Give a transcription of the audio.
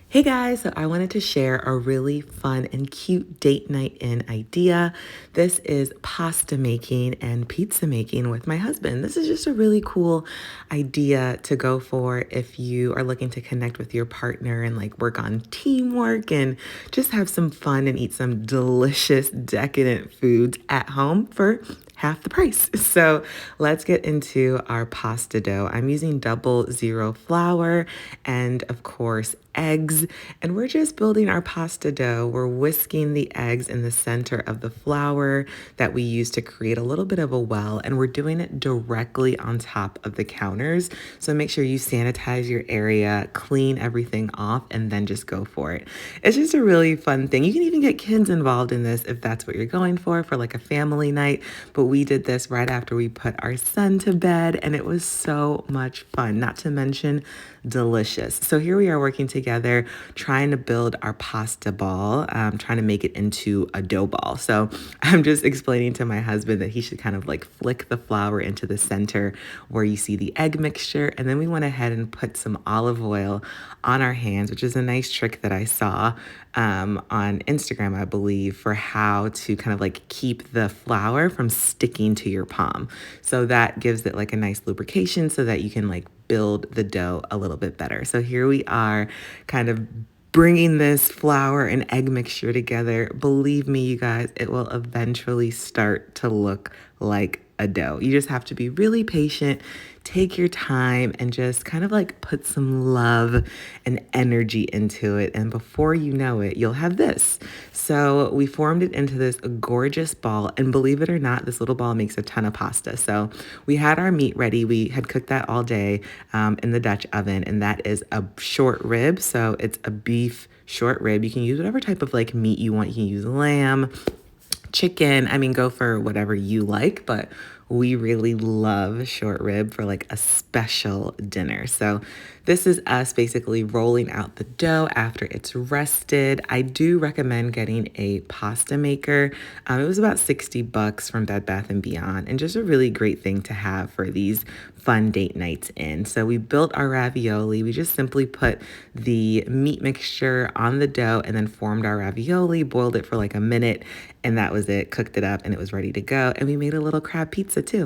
Hey guys, so I wanted to share a really fun and cute date night in idea. This is pasta making and pizza making with my husband. This is just a really cool idea to go for if you are looking to connect with your partner and like work on teamwork and just have some fun and eat some delicious, decadent foods at home for half the price. So let's get into our pasta dough. I'm using 00 flour and of course eggs, and we're just building our pasta dough. We're whisking the eggs in the center of the flour that we use to create a little bit of a well, and we're doing it directly on top of the counters. So make sure you sanitize your area, clean everything off, and then just go for it. It's just a really fun thing. You can even get kids involved in this if that's what you're going for like a family night. But we did this right after we put our son to bed, and it was so much fun, not to mention delicious. So here we are working together, trying to build our pasta ball, trying to make it into a dough ball. So I'm just explaining to my husband that he should kind of like flick the flour into the center where you see the egg mixture. And then we went ahead and put some olive oil on our hands, which is a nice trick that I saw on Instagram, I believe, for how to kind of like keep the flour from sticking to your palm. So that gives it like a nice lubrication so that you can like build the dough a little bit better. So here we are kind of bringing this flour and egg mixture together. Believe me, you guys, it will eventually start to look like a dough. You just have to be really patient, take your time, and just kind of like put some love and energy into it. And before you know it, you'll have this. So we formed it into this gorgeous ball. And believe it or not, this little ball makes a ton of pasta. So we had our meat ready. We had cooked that all day in the Dutch oven. And that is a short rib. So it's a beef short rib. You can use whatever type of like meat you want. You can use lamb, chicken. I mean, go for whatever you like, but we really love short rib for like a special dinner. So this is us basically rolling out the dough after it's rested. I do recommend getting a pasta maker. It was about $60 from Bed Bath & Beyond, and just a really great thing to have for these fun date nights in. So we built our ravioli. We just simply put the meat mixture on the dough and then formed our ravioli, boiled it for like a minute, and that was it. Cooked it up and it was ready to go. And we made a little crab pizza too.